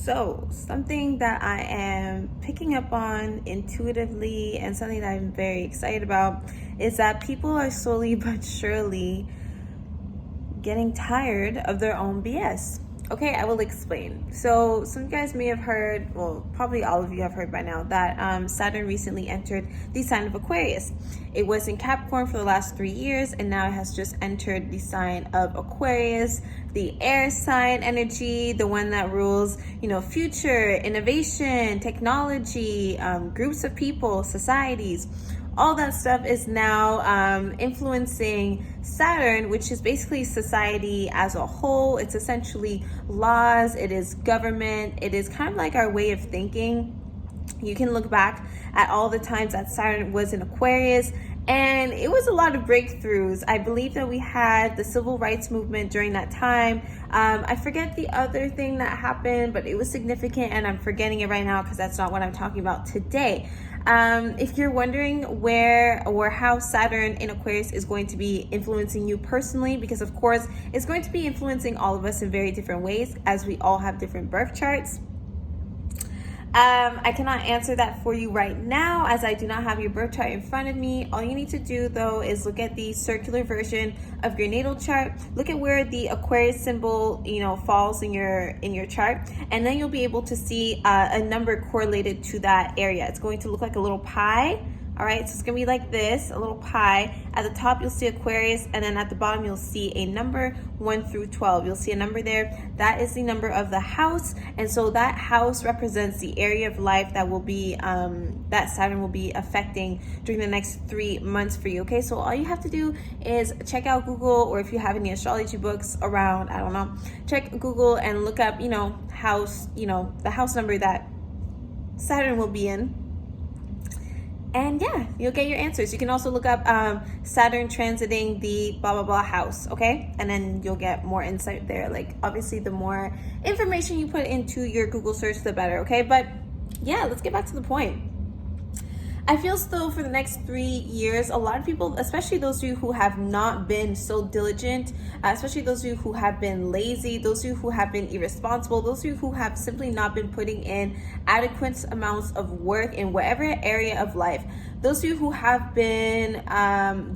So, something that I am picking up on intuitively and something that I'm very excited about is that people are slowly but surely getting tired of their own BS. Okay, I will explain. So, some of you guys may have heard, well, probably all of you have heard by now, that Saturn recently entered the sign of Aquarius. It was in Capricorn for the last 3 years, and now it has just entered the sign of Aquarius, the air sign energy, the one that rules, future, innovation, technology, groups of people, societies. All that stuff is now influencing Saturn, which is basically society as a whole. It's essentially laws, it is government, it is kind of like our way of thinking. You can look back at all the times that Saturn was in Aquarius, and it was a lot of breakthroughs. I believe that we had the civil rights movement during that time. I forget the other thing that happened, but it was significant, and I'm forgetting it right now because that's not what I'm talking about today. If you're wondering where or how Saturn in Aquarius is going to be influencing you personally, because of course it's going to be influencing all of us in very different ways as we all have different birth charts. I cannot answer that for you right now as I do not have your birth chart in front of me. All you need to do though is look at the circular version of your natal chart. Look at where the Aquarius symbol, falls in your chart, and then you'll be able to see a number correlated to that area. It's going to look like a little pie. All right, so it's gonna be like this, a little pie. At the top, you'll see Aquarius, and then at the bottom, you'll see a number 1 through 12. You'll see a number there. That is the number of the house, and so that house represents the area of life that will be, that Saturn will be affecting during the next 3 months for you, okay? So all you have to do is check out Google, or if you have any astrology books around, I don't know, check Google and look up, house, the house number that Saturn will be in. And yeah, you'll get your answers. You can also look up Saturn transiting the blah, blah, blah house, okay? And then you'll get more insight there. Like, obviously, the more information you put into your Google search, the better, okay? But yeah, let's get back to the point. I feel still for the next 3 years, a lot of people, especially those of you who have not been so diligent, especially those of you who have been lazy, those of you who have been irresponsible, those of you who have simply not been putting in adequate amounts of work in whatever area of life, those of you who have been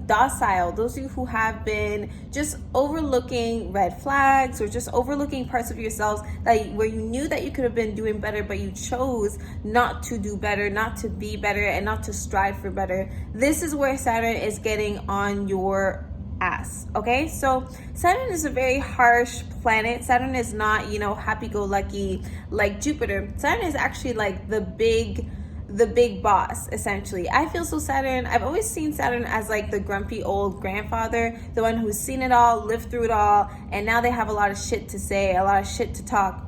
docile, those of you who have been just overlooking red flags or just overlooking parts of yourselves where you knew that you could have been doing better, but you chose not to do better, not to be better, and not to strive for better. This is where Saturn is getting on your ass, okay? So Saturn is a very harsh planet. Saturn is not, happy-go-lucky like Jupiter. Saturn is actually like the big boss, essentially. I feel so Saturn, I've always seen Saturn as like the grumpy old grandfather, the one who's seen it all, lived through it all, and now they have a lot of shit to say, a lot of shit to talk.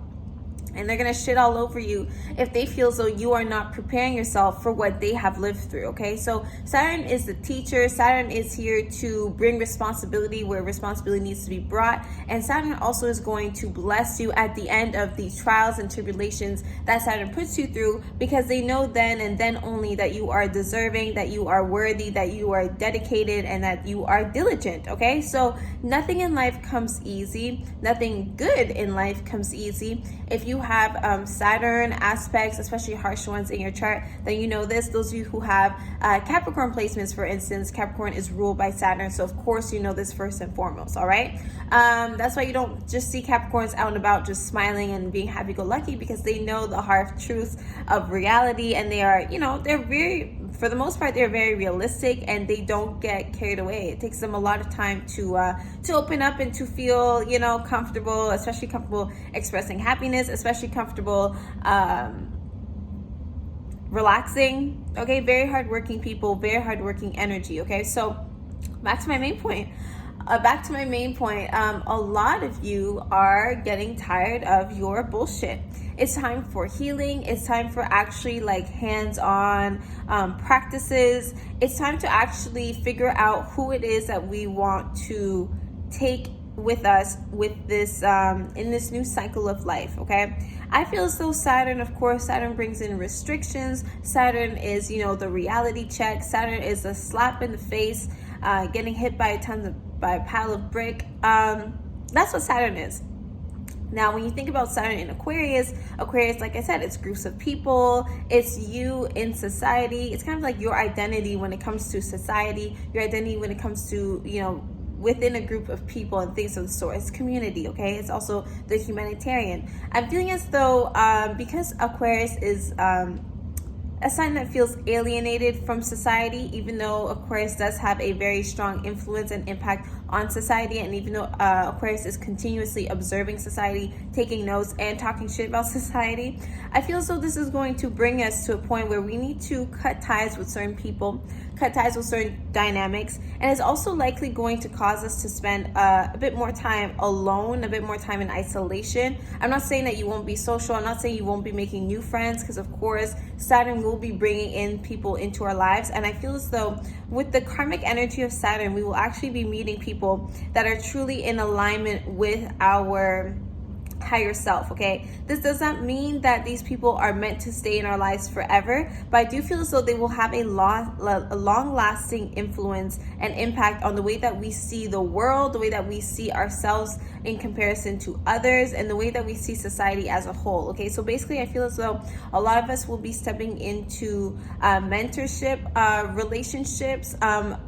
And they're gonna shit all over you if they feel as though you are not preparing yourself for what they have lived through, okay? So Saturn is the teacher. Saturn is here to bring responsibility where responsibility needs to be brought. And Saturn also is going to bless you at the end of these trials and tribulations that Saturn puts you through, because they know then and then only that you are deserving, that you are worthy, that you are dedicated, and that you are diligent, okay? So nothing in life comes easy. Nothing good in life comes easy. If you have Saturn aspects, especially harsh ones in your chart, then you know this. Those of you who have Capricorn placements, for instance, Capricorn is ruled by Saturn, so of course you know this first and foremost, all right? That's why you don't just see Capricorns out and about just smiling and being happy-go-lucky, because they know the hard truths of reality, and they are, they're very, for the most part, they're very realistic, and they don't get carried away. It takes them a lot of time to open up and to feel, comfortable, especially comfortable expressing happiness, especially comfortable relaxing, okay? Very hardworking people, very hardworking energy, okay? So back to my main point. A lot of you are getting tired of your bullshit. It's time for healing. It's time for actually hands-on practices. It's time to actually figure out who it is that we want to take with us with this in this new cycle of life, okay? I feel as though Saturn, of course, Saturn brings in restrictions. Saturn is, the reality check. Saturn is a slap in the face, getting hit by a pile of brick. That's what Saturn is. Now, when you think about Saturn in Aquarius, like I said, it's groups of people, it's you in society. It's kind of like your identity when it comes to society, your identity when it comes to, within a group of people and things of the sort. It's community, okay? It's also the humanitarian. I'm feeling as though because Aquarius is a sign that feels alienated from society, even though Aquarius does have a very strong influence and impact on society, and even though Aquarius is continuously observing society, taking notes, and talking shit about society, I feel as though this is going to bring us to a point where we need to cut ties with certain people, cut ties with certain dynamics, and it's also likely going to cause us to spend a bit more time alone, a bit more time in isolation. I'm not saying that you won't be social, I'm not saying you won't be making new friends, because of course Saturn will be bringing in people into our lives, and I feel as though with the karmic energy of Saturn, we will actually be meeting people that are truly in alignment with our higher self, okay? This does not mean that these people are meant to stay in our lives forever, but I do feel as though they will have a long-lasting influence and impact on the way that we see the world, the way that we see ourselves in comparison to others, and the way that we see society as a whole, okay? So basically, I feel as though a lot of us will be stepping into mentorship, relationships,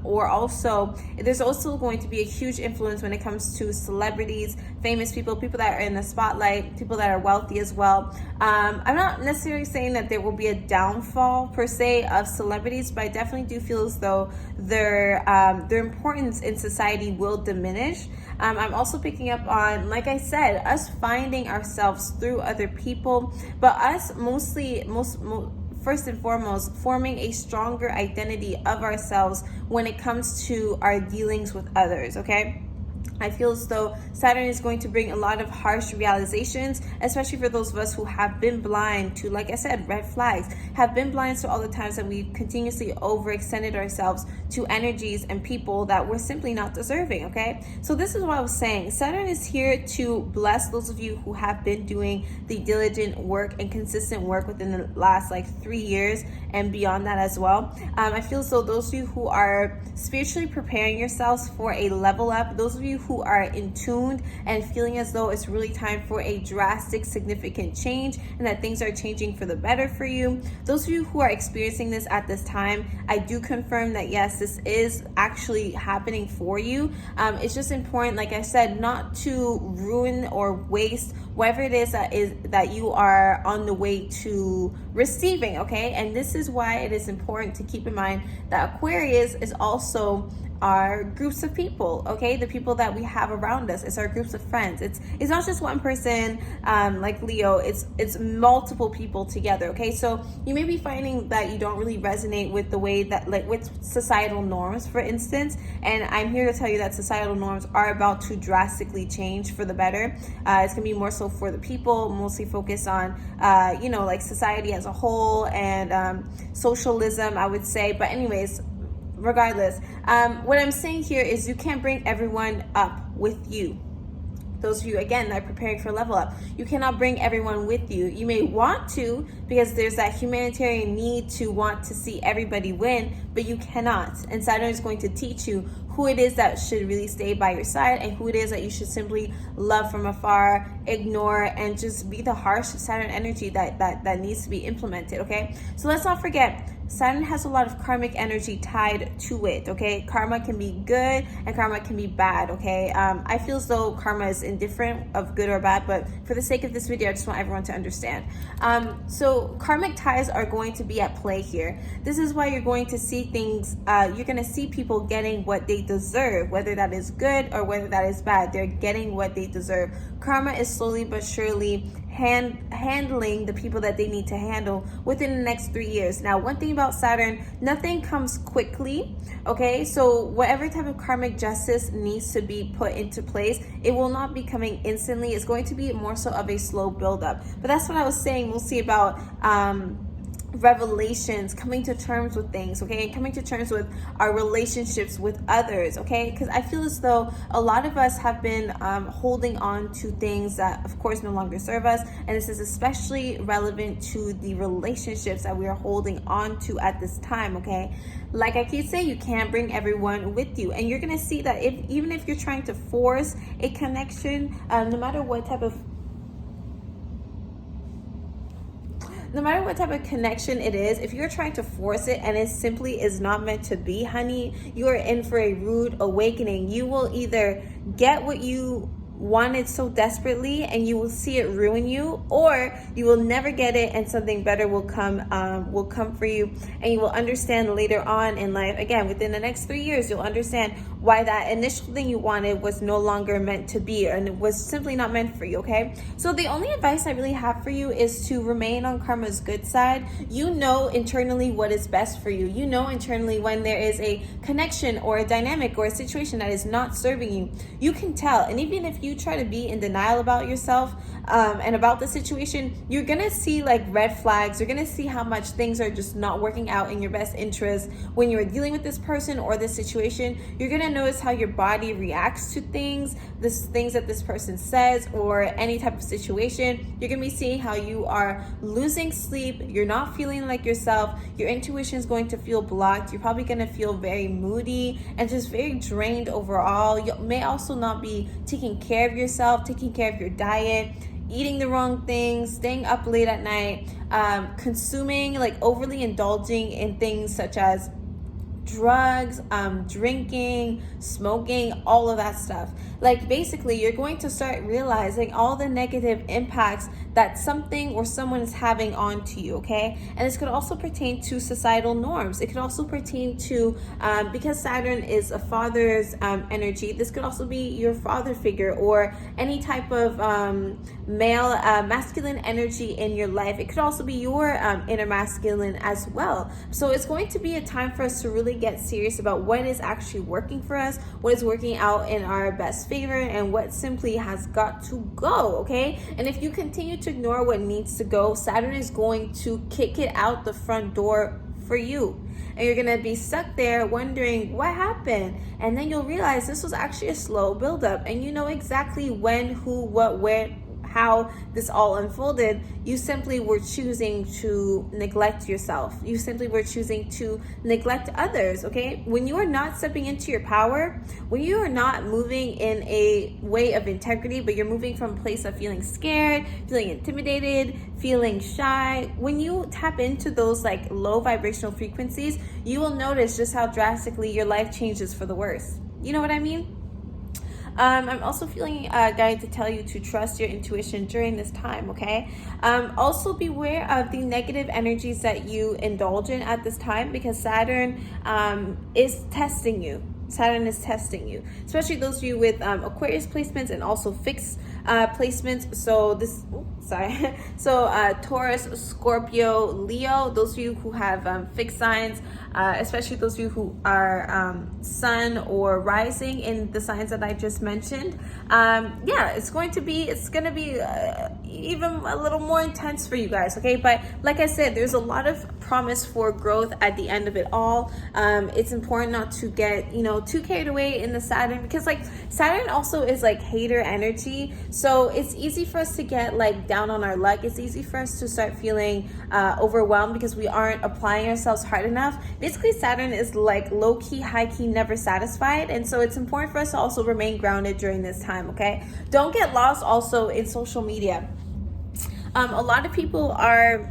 or also, there's also going to be a huge influence when it comes to celebrities, famous people, people that are in the spotlight, people that are wealthy as well. I'm not necessarily saying that there will be a downfall per se of celebrities, but I definitely do feel as though their importance in society will diminish. I'm also picking up on, like I said, us finding ourselves through other people, but us first and foremost, forming a stronger identity of ourselves when it comes to our dealings with others, okay? I feel as though Saturn is going to bring a lot of harsh realizations, especially for those of us who have been blind to, like I said, red flags, have been blind to all the times that we've continuously overextended ourselves to energies and people that we're simply not deserving, okay? So this is what I was saying. Saturn is here to bless those of you who have been doing the diligent work and consistent work within the last 3 years and beyond that as well. I feel as though those of you who are spiritually preparing yourselves for a level up, those of you who are in tuned and feeling as though it's really time for a drastic, significant change and that things are changing for the better for you. Those of you who are experiencing this at this time, I do confirm that yes, this is actually happening for you. It's just important, like I said, not to ruin or waste whatever it is that you are on the way to receiving, okay? And this is why it is important to keep in mind that Aquarius is also our groups of people, okay? The people that we have around us. It's our groups of friends. It's not just one person like Leo. It's multiple people together, okay? So you may be finding that you don't really resonate with the way that, with societal norms, for instance, and I'm here to tell you that societal norms are about to drastically change for the better. It's gonna be more so for the people, mostly focused on society as a whole and socialism, I would say. But anyways, regardless, what I'm saying here is you can't bring everyone up with you. Those of you, again, that are preparing for level up, you cannot bring everyone with you. You may want to, because there's that humanitarian need to want to see everybody win, but you cannot. And Saturn is going to teach you who it is that should really stay by your side and who it is that you should simply love from afar, ignore, and just be the harsh Saturn energy that needs to be implemented, okay? So let's not forget, Saturn has a lot of karmic energy tied to it, okay? Karma can be good and karma can be bad, okay? I feel as though karma is indifferent of good or bad, but for the sake of this video, I just want everyone to understand. So karmic ties are going to be at play here. This is why you're going to see things, you're going to see people getting what they deserve, whether that is good or whether that is bad. They're getting what they deserve. Karma is slowly but surely handling the people that they need to handle within the next 3 years. Now, one thing about Saturn, nothing comes quickly, okay? So whatever type of karmic justice needs to be put into place, it will not be coming instantly. It's going to be more so of a slow buildup. But that's what I was saying. We'll see about revelations, coming to terms with things, okay, and coming to terms with our relationships with others, okay, because I feel as though a lot of us have been holding on to things that of course no longer serve us, and this is especially relevant to the relationships that we are holding on to at this time, okay? Like I keep saying, you can't bring everyone with you, and you're gonna see that even if you're trying to force a connection, no matter what type of no matter what type of connection it is, if you're trying to force it and it simply is not meant to be, honey, you are in for a rude awakening. You will either get what you wanted so desperately and you will see it ruin you, or you will never get it and something better will come for you, and you will understand later on in life, again within the next 3 years, you'll understand why that initial thing you wanted was no longer meant to be, and it was simply not meant for you. Okay, so the only advice I really have for you is to remain on karma's good side. You know internally what is best for you. You know internally when there is a connection or a dynamic or a situation that is not serving you. You can tell, and even if you try to be in denial about yourself and about the situation, you're gonna see like red flags. You're gonna see how much things are just not working out in your best interest when you're dealing with this person or this situation. You're gonna notice how your body reacts to things that this person says or any type of situation. You're gonna be seeing how you are losing sleep. You're not feeling like yourself. Your intuition is going to feel blocked. You're probably gonna feel very moody and just very drained overall. You may also not be taking care of yourself, taking care of your diet, eating the wrong things, staying up late at night, consuming, like overly indulging in things such as drugs, drinking, smoking, all of that stuff. Like basically you're going to start realizing all the negative impacts that something or someone is having onto you. Okay, and this could also pertain to societal norms. It could also pertain to because Saturn is a father's energy, this could also be your father figure or any type of male masculine energy in your life. It could also be your inner masculine as well. So it's going to be a time for us to really get serious about what is actually working for us, what is working out in our best favor, and what simply has got to go. Okay, and if you continue to ignore what needs to go, Saturn is going to kick it out the front door for you, and you're gonna be stuck there wondering what happened. And then you'll realize this was actually a slow buildup, and you know exactly when, who, what, where, how this all unfolded. You simply were choosing to neglect yourself. You simply were choosing to neglect others. Okay, when you are not stepping into your power, when you are not moving in a way of integrity, but you're moving from a place of feeling scared, feeling intimidated, feeling shy, when you tap into those like low vibrational frequencies, you will notice just how drastically your life changes for the worse. You know what I mean? I'm also feeling guided to tell you to trust your intuition during this time, okay? Also beware of the negative energies that you indulge in at this time, because Saturn is testing you. Saturn is testing you, especially those of you with Aquarius placements and also fixed placements. So this, so Taurus, Scorpio, Leo, those of you who have fixed signs, especially those of you who are sun or rising in the signs that I just mentioned. Yeah, it's going to be even a little more intense for you guys, okay? But like I said, there's a lot of promise for growth at the end of it all. It's important not to get, too carried away in the Saturn, because like Saturn also is like hater energy. So it's easy for us to get like down on our luck. It's easy for us to start feeling overwhelmed because we aren't applying ourselves hard enough. Basically, Saturn is like low-key, high-key, never satisfied. And so it's important for us to also remain grounded during this time, okay? Don't get lost also in social media. A lot of people are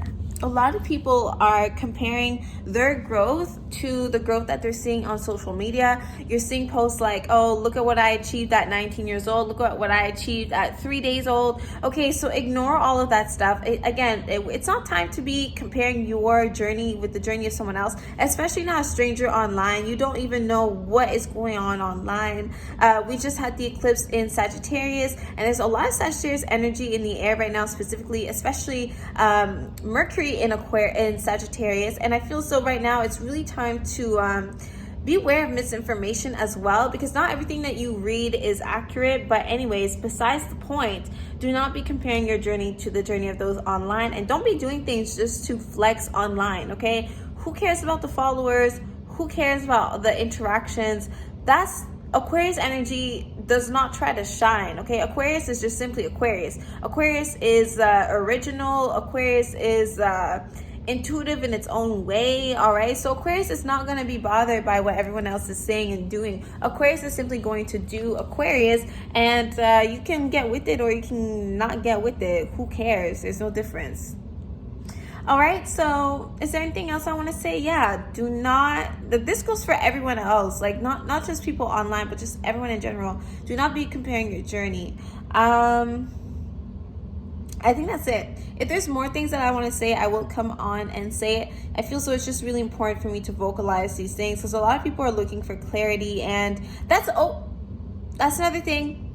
comparing their growth to the growth that they're seeing on social media. You're seeing posts like, oh, look at what I achieved at 19 years old. Look at what I achieved at 3 days old. Okay, so ignore all of that stuff. It's not time to be comparing your journey with the journey of someone else, especially not a stranger online. You don't even know what is going on online. We just had the eclipse in Sagittarius, and there's a lot of Sagittarius energy in the air right now, specifically, especially Mercury in Sagittarius. And I feel so right now it's really time to be aware of misinformation as well, because not everything that you read is accurate. But anyways, besides the point, do not be comparing your journey to the journey of those online, and don't be doing things just to flex online, okay? Who cares about the followers? Who cares about the interactions? That's Aquarius energy does not try to shine, okay? Aquarius is just simply Aquarius. Aquarius is original. Aquarius is intuitive in its own way, all right? So Aquarius is not going to be bothered by what everyone else is saying and doing. Aquarius is simply going to do Aquarius, and you can get with it or you can not get with it. Who cares? There's no difference. All right, so is there anything else I want to say? Yeah, do not, this goes for everyone else, like not just people online, but just everyone in general. Do not be comparing your journey. I think that's it. If there's more things that I want to say, I will come on and say it. I feel so it's just really important for me to vocalize these things, because a lot of people are looking for clarity, and that's another thing.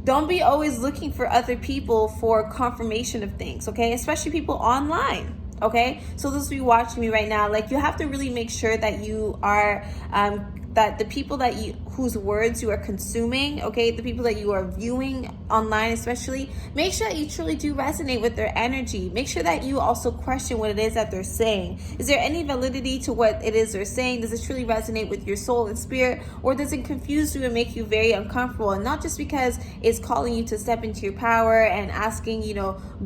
Don't be always looking for other people for confirmation of things, okay? Especially people online, okay? So those of you watching me right now, like, you have to really make sure that you are, that the people that whose words you are consuming, okay, the people that you are viewing online especially, make sure that you truly do resonate with their energy. Make sure that you also question what it is that they're saying. Is there any validity to what it is they're saying? Does it truly resonate with your soul and spirit, or does it confuse you and make you very uncomfortable? And not just because it's calling you to step into your power and asking,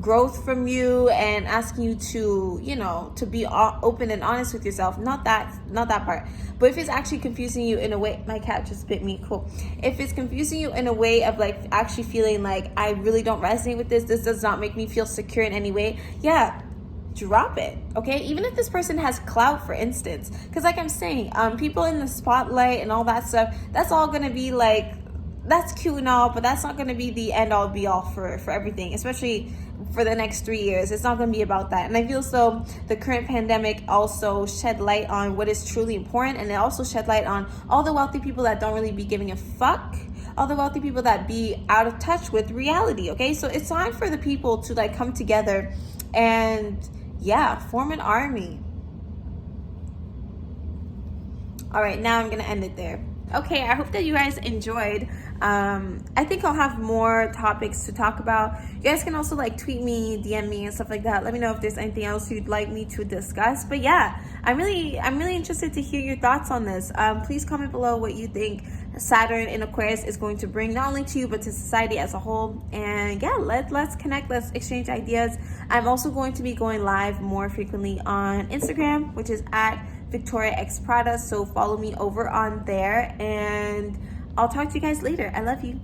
growth from you, and asking you to, to be open and honest with yourself. Not that part. But if it's actually confusing you in a way, my cat just bit me, cool. If it's confusing you in a way of like actually feeling like, I really don't resonate with this does not make me feel secure in any way, yeah, drop it, okay? Even if this person has clout, for instance, because like I'm saying, people in the spotlight and all that stuff, that's all gonna be like, that's cute and all, but that's not going to be the end all be all for everything, especially for the next 3 years. It's not going to be about that. And I feel so the current pandemic also shed light on what is truly important, and it also shed light on all the wealthy people that don't really be giving a fuck, all the wealthy people that be out of touch with reality, okay? So it's time for the people to like come together and form an army. All right, now I'm going to end it there. Okay, I hope that you guys enjoyed. I think I'll have more topics to talk about. You guys can also like tweet me, DM me and stuff like that. Let me know if there's anything else you'd like me to discuss. But yeah, I'm really interested to hear your thoughts on this. Please comment below what you think Saturn in Aquarius is going to bring, not only to you but to society as a whole. And yeah, let's connect, let's exchange ideas. I'm also going to be going live more frequently on Instagram, which is at VXPRADA. So follow me over on there, and I'll talk to you guys later. I love you.